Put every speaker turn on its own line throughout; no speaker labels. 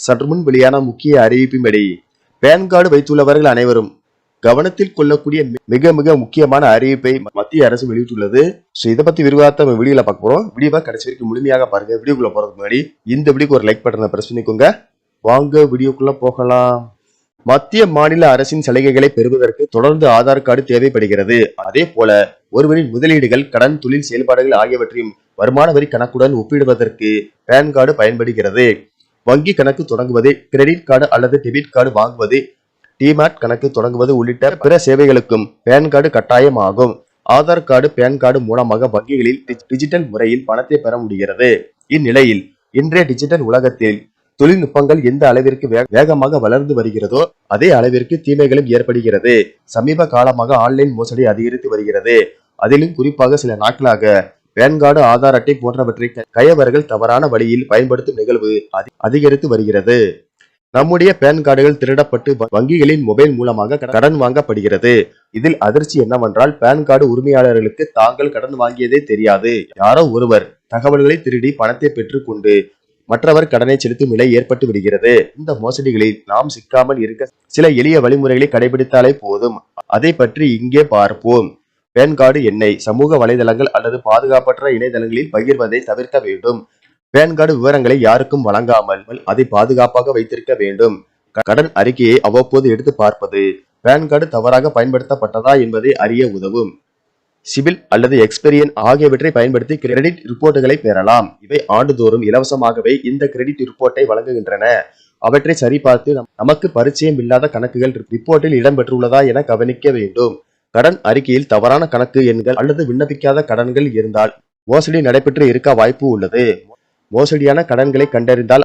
சற்றுமுன் வெளியான முக்கிய அறிவிப்பின்படி பேன் கார்டு வைத்துள்ளவர்கள் அனைவரும் கவனத்தில் கொள்ளக்கூடிய மிக மிக முக்கியமான அறிவிப்பை மத்திய அரசு வெளியிட்டுள்ளது. இதை பத்தி விரிவாக வீடியோல பார்க்க போறோம். வீடியோவை கடைசி வரைக்கும் முழுமையாக பாருங்க. வீடியோக்குள்ள போறதுக்கு முன்னாடி இந்த வீடியோக்கு ஒரு லைக் பட்டனை பிரஸ் பண்ணிக்கோங்க. வாங்க வீடியோக்குள்ள போகலாம். மத்திய மாநில அரசின் சலுகைகளை பெறுவதற்கு தொடர்ந்து ஆதார் கார்டு தேவைப்படுகிறது. அதே போல ஒருவரின் முதலீடுகள், கடன், தொழில் செயல்பாடுகள் ஆகியவற்றையும் வருமான வரி கணக்குடன் ஒப்பிடுவதற்கு பேன் கார்டு பயன்படுகிறது. வங்கி கணக்கு தொடங்குவது, கிரெடிட் கார்டு அல்லது டெபிட் கார்டு வாங்குவது, டிமாட் கணக்கு தொடங்குவது உள்ளிட்ட பிற சேவைகளுக்கும் பேன் கார்டு கட்டாயமாகும். ஆதார் கார்டு, பேன் கார்டு மூலமாக வங்கிகளில் டிஜிட்டல் முறையில் பணத்தை பெற முடிகிறது. இந்நிலையில் இன்றைய டிஜிட்டல் உலகத்தில் தொழில்நுட்பங்கள் எந்த அளவிற்கு வேகமாக வளர்ந்து வருகிறதோ அதே அளவிற்கு தீமைகளும் ஏற்படுகிறது. சமீப காலமாக ஆன்லைன் மோசடி அதிகரித்து வருகிறது. அதிலும் குறிப்பாக சில நாட்களாக பேன் கார்டு, ஆதார் அட்டை போன்றவற்றை கயவர்கள் தவறான வழியில் பயன்படுத்தும் நிகழ்வு அதிகரித்து வருகிறது. நம்முடைய பேன் கார்டுகள் திருடப்பட்டு வங்கிகளின் மொபைல் மூலமாக கடன் வாங்கப்படுகிறது. இதில் அதிர்ச்சி என்னவென்றால், பேன் கார்டு உரிமையாளர்களுக்கு தாங்கள் கடன் வாங்கியதே தெரியாது. யாரோ ஒருவர் தகவல்களை திருடி பணத்தை பெற்றுக் கொண்டு மற்றவர் கடனை செலுத்தும் நிலை ஏற்பட்டு விடுகிறது. இந்த மோசடிகளில் நாம் சிக்காமல் இருக்க சில எளிய வழிமுறைகளை கடைபிடித்தாலே போதும். அதை பற்றி இங்கே பார்ப்போம். பேன் கார்டு எண்ணை சமூக வலைதளங்கள் அல்லது பாதுகாப்பற்ற இணையதளங்களில் பகிர்வதை தவிர்க்க வேண்டும். பேன் கார்டு விவரங்களை யாருக்கும் வழங்காமல் அதை பாதுகாப்பாக வைத்திருக்க வேண்டும். கடன் அறிக்கையை அவ்வப்போது எடுத்து பார்ப்பது பேன் கார்டு தவறாக பயன்படுத்தப்பட்டதா என்பதை அறிய உதவும். சிபில் அல்லது எக்ஸ்பீரியன் ஆகியவற்றை பயன்படுத்தி கிரெடிட் ரிப்போர்ட்டுகளை பெறலாம். இவை ஆண்டுதோறும் இலவசமாகவே இந்த கிரெடிட் ரிப்போர்ட்டை வழங்குகின்றன. அவற்றை சரிபார்த்து நமக்கு பரிச்சயம் இல்லாத கணக்குகள் ரிப்போர்ட்டில் இடம்பெற்றுள்ளதா என கவனிக்க வேண்டும். கடன் அறிக்கையில் தவறான கணக்கு எண்கள் அல்லது விண்ணப்பிக்காத கடன்கள் இருந்தால் மோசடி நடைபெற்று இருக்க வாய்ப்பு உள்ளது. மோசடியான கடன்களை கண்டறிந்தால்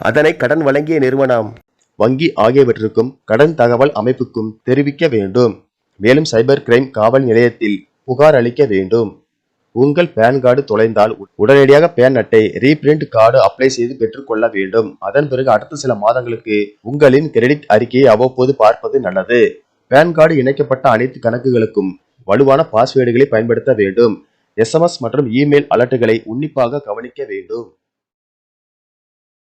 அதனை கடன் வழங்கிய நிறுவனம், வங்கி ஆகியவற்றுக்கும் கடன் தகவல் அமைப்புக்கும் தெரிவிக்க வேண்டும். மேலும் சைபர் கிரைம் காவல் நிலையத்தில் புகார் அளிக்க வேண்டும். உங்கள் பேன் கார்டு தொலைந்தால் உடனடியாக பேன் அட்டை, ரீபிரிண்ட் கார்டு அப்ளை செய்து பெற்றுக் கொள்ள வேண்டும். அதன் பிறகு அடுத்த சில மாதங்களுக்கு உங்களின் கிரெடிட் அறிக்கையை அவ்வப்போது பார்ப்பது நல்லது. பேன் கார்டு இணைக்கப்பட்ட அனைத்து கணக்குகளுக்கும் வலுவான பாஸ்வேர்டுகளை பயன்படுத்த வேண்டும். SMS மற்றும் இமெயில் அலர்ட்டுகளை உன்னிப்பாக கவனிக்க வேண்டும்.